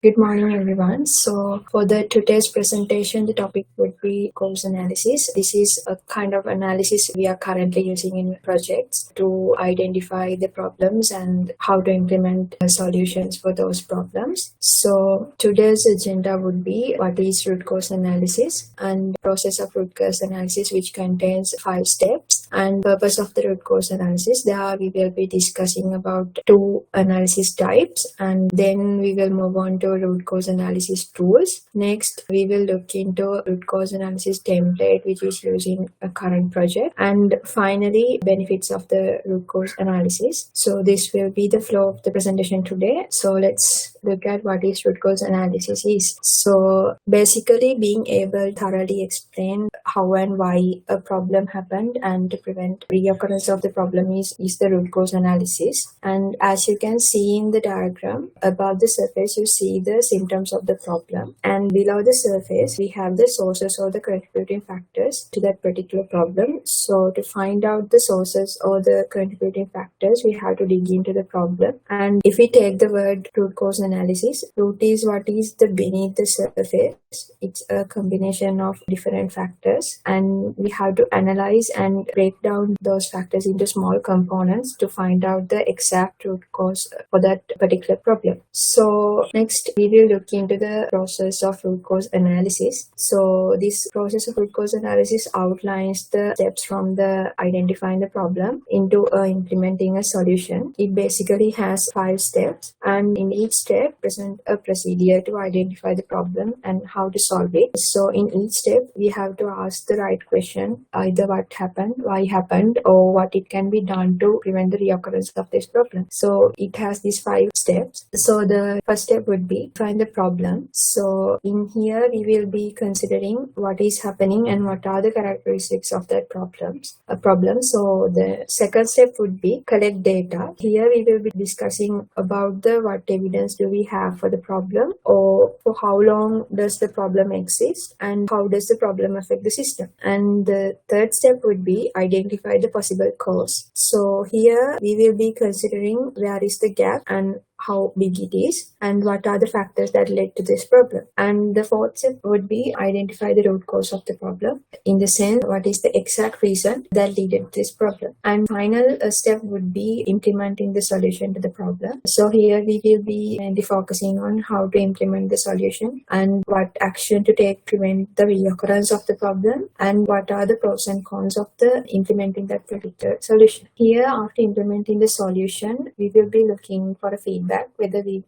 Good morning, everyone. So, for the today's presentation, the topic would be course analysis. This is a kind of analysis we are currently using in projects to identify the problems and how to implement solutions for those problems. So, today's agenda would be what is root cause analysis and process of root cause analysis, which contains 5 steps. And purpose of the root cause analysis, there we will be discussing about 2 analysis types, and then we will move on to root cause analysis tools. Next, we will look into root cause analysis template, which is used in a current project. And finally, benefits of the root cause analysis. So this will be the flow of the presentation today. So let's look at what is root cause analysis is. So basically, being able to thoroughly explain how and why a problem happened and to prevent reoccurrence of the problem is the root cause analysis. And as you can see in the diagram, above the surface you see the symptoms of the problem, and below the surface we have the sources or the contributing factors to that particular problem. So to find out the sources or the contributing factors, we have to dig into the problem. And if we take the word root cause analysis, root is what is the beneath the surface. It's a combination of different factors, and we have to analyze and break down those factors into small components to find out the exact root cause for that particular problem. So next we will look into the process of root cause analysis. So this process of root cause analysis outlines the steps from the identifying the problem into implementing a solution. It basically has 5 steps, and in each step present a procedure to identify the problem and how to solve it. So in each step we have to ask the right question, either what happened, why happened, or what it can be done to prevent the reoccurrence of this problem. So it has these 5 steps. So the first step would be find the problem. So in here we will be considering what is happening and what are the characteristics of that problem. So the second step would be collect data. Here we will be discussing about the what evidence do we have for the problem, or for how long does the problem exist, and how does the problem affect the system. And the third step would be identify the possible cause. So here we will be considering where is the gap and how big it is, and what are the factors that led to this problem. And the fourth step would be identify the root cause of the problem, in the sense what is the exact reason that led to this problem. And final step would be implementing the solution to the problem. So here we will be mainly focusing on how to implement the solution and what action to take to prevent the reoccurrence of the problem, and what are the pros and cons of the implementing that particular solution. Here, after implementing the solution, we will be looking for a feedback whether we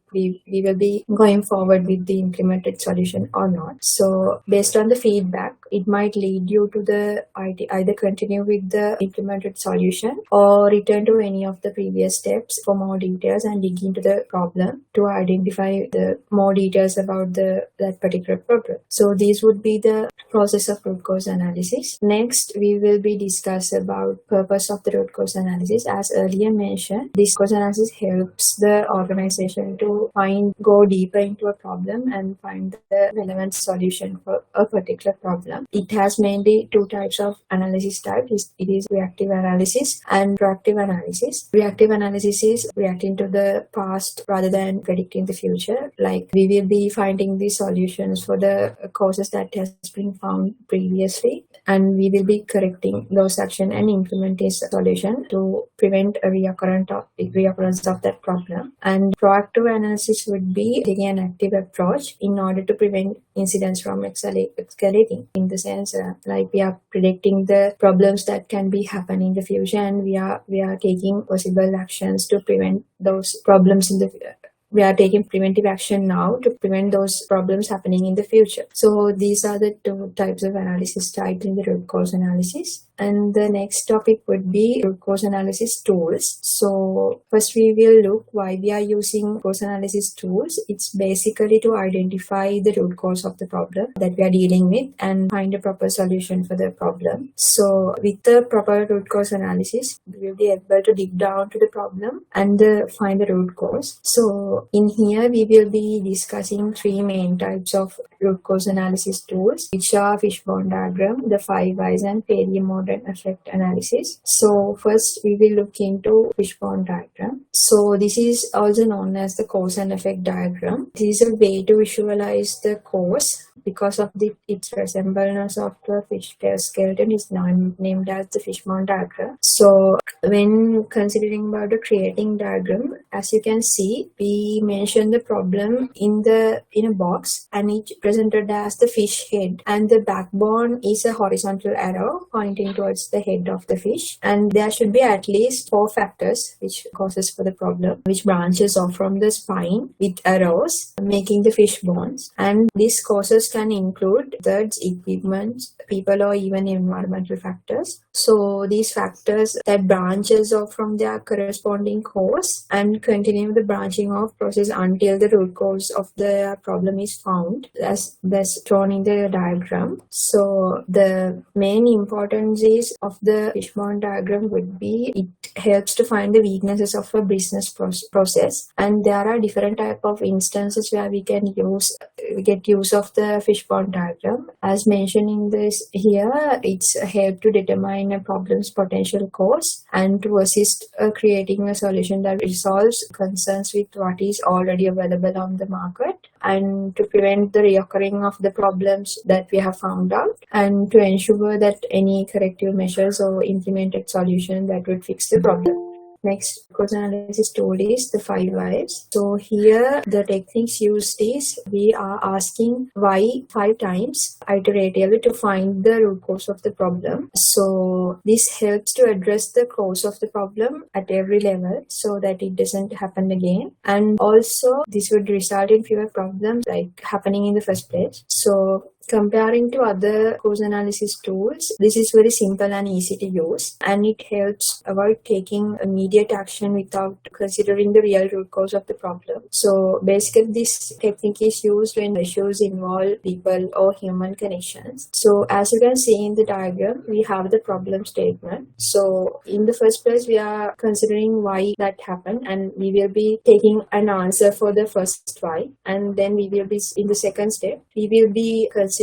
will be going forward with the implemented solution or not. So based on the feedback, it might lead you to the either continue with the implemented solution or return to any of the previous steps for more details and dig into the problem to identify the more details about that particular problem. So these would be the process of root cause analysis. Next, we will be discuss about purpose of the root cause analysis. As earlier mentioned, this cause analysis helps the organization to go deeper into a problem and find the relevant solution for a particular problem. It has mainly 2 types of analysis types. It is reactive analysis and proactive analysis. Reactive analysis is reacting to the past rather than predicting the future. Like we will be finding the solutions for the causes that has been found previously, and we will be correcting those actions and implementing a solution to prevent a reoccurrence of that problem. And proactive analysis would be taking an active approach in order to prevent incidents from escalating, in the sense like we are predicting the problems that can be happening in the future, and we are taking possible actions to prevent those problems in the future. We are taking preventive action now to prevent those problems happening in the future. So these are the 2 types of analysis types in the root cause analysis. And the next topic would be root cause analysis tools. So first we will look why we are using root cause analysis tools. It's basically to identify the root cause of the problem that we are dealing with and find a proper solution for the problem. So with the proper root cause analysis, we will be able to dig down to the problem and find the root cause. So So in here we will be discussing three main types of root cause analysis tools, which are Fishbone diagram, the 5 whys, and failure mode and effect analysis. So first we will look into Fishbone diagram. So this is also known as the cause and effect diagram. This is a way to visualize the cause because of its resemblance of the fish tail skeleton is named as the Fishbone diagram. So when considering about the creating diagram, as you can see, we mentioned the problem in a box, and it presented as the fish head, and the backbone is a horizontal arrow pointing towards the head of the fish, and there should be at least 4 factors which causes for the problem, which branches off from the spine with arrows making the fish bones, and these causes can include methods, equipment, people, or even environmental factors. So these factors that branches off from their corresponding cause and continue the branching off process until the root cause of the problem is found, as that's shown in the diagram. So the main importance is of the Fishbone diagram would be it helps to find the weaknesses of a business process, and there are different type of instances where we can get use of the Fishbone diagram. As mentioned in this here, it's help to determine a problem's potential cause and to assist creating a solution that resolves concerns with what is already available on the market, and to prevent the reoccurring of the problems that we have found out, and to ensure that any corrective measures or implemented solution that would fix the problem. Next cause analysis tool is the 5 whys. So here the techniques used is we are asking why 5 times iteratively to find the root cause of the problem. So this helps to address the cause of the problem at every level so that it doesn't happen again, and also this would result in fewer problems like happening in the first place. So comparing to other cause analysis tools, this is very simple and easy to use, and it helps avoid taking immediate action without considering the real root cause of the problem. So basically this technique is used when issues involve people or human connections. So as you can see in the diagram, we have the problem statement. So in the first place, we are considering why that happened, and we will be taking an answer for the first why, and then we will be in the second step, we will be considering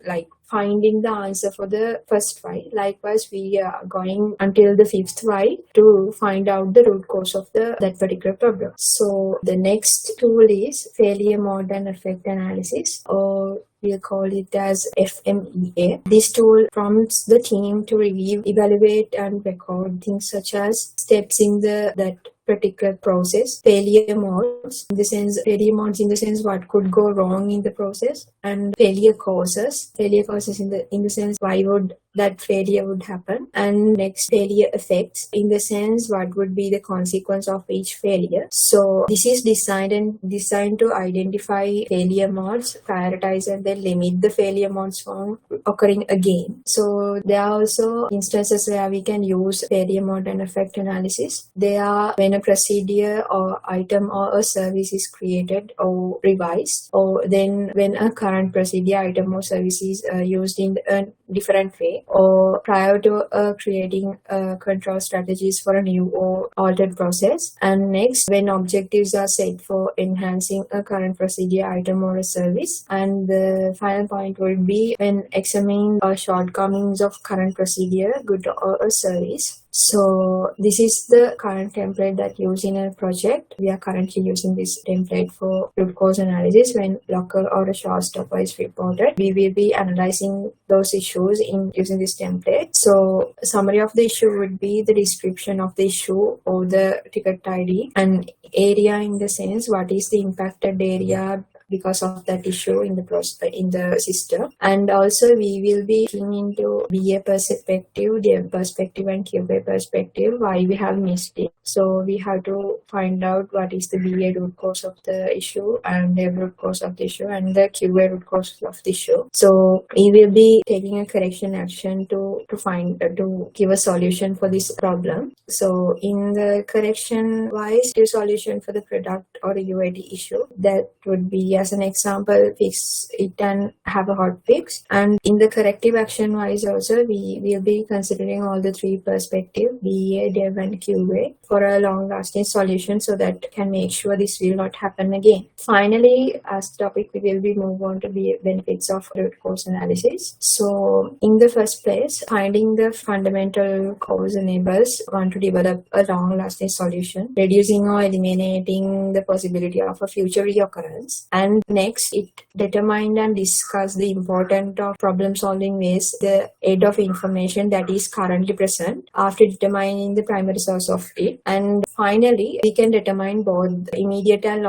like finding the answer for the first why. Likewise, we are going until the 5th why to find out the root cause of that particular problem. So the next tool is failure mode and effect analysis, or we'll call it as FMEA. This tool prompts the team to review, evaluate, and record things such as steps in that particular process, failure modes in the sense what could go wrong in the process, and failure causes in the sense why would that failure would happen, and next failure effects in the sense what would be the consequence of each failure. So this is designed to identify failure modes, prioritize, and then limit the failure modes from occurring again. So there are also instances where we can use failure mode and effect analysis. They are when a procedure or item or a service is created or revised, or then when a current procedure, item, or service is used in a different way, or prior to creating control strategies for a new or altered process. And next, when objectives are set for enhancing a current procedure, item, or a service. And the final point would be when examining shortcomings of current procedure, good, or a service. So this is the current template that used in a project. We are currently using this template for root cause analysis. When blocker or a showstopper is reported, we will be analyzing those issues using this template. So a summary of the issue would be the description of the issue or the ticket ID, and area in the sense what is the impacted area because of that issue in the system. And also we will be looking into BA perspective, dev perspective, and QA perspective, why we have missed it. So we have to find out what is the BA root cause of the issue, and dev root cause of the issue, and the QA root cause of the issue. So we will be taking a correction action to give a solution for this problem. So in the correction wise, the solution for the product or a UAT issue, that would be as an example, fix it and have a hot fix. And in the corrective action wise also, we will be considering all the three perspectives, BA, Dev and QA, for a long lasting solution so that can make sure this will not happen again. Finally, as the topic, we will be move on to the benefits of root cause analysis. So in the first place, finding the fundamental cause enables one to develop a long lasting solution, reducing or eliminating the possibility of a future reoccurrence. And next, it determined and discussed the importance of problem solving ways, the aid of information that is currently present after determining the primary source of it. And finally, we can determine both immediate and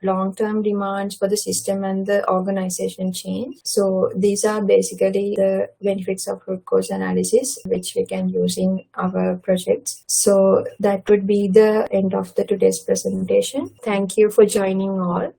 long-term demands for the system and the organization change. So these are basically the benefits of root cause analysis, which we can use in our projects. So that would be the end of the today's presentation. Thank you for joining all.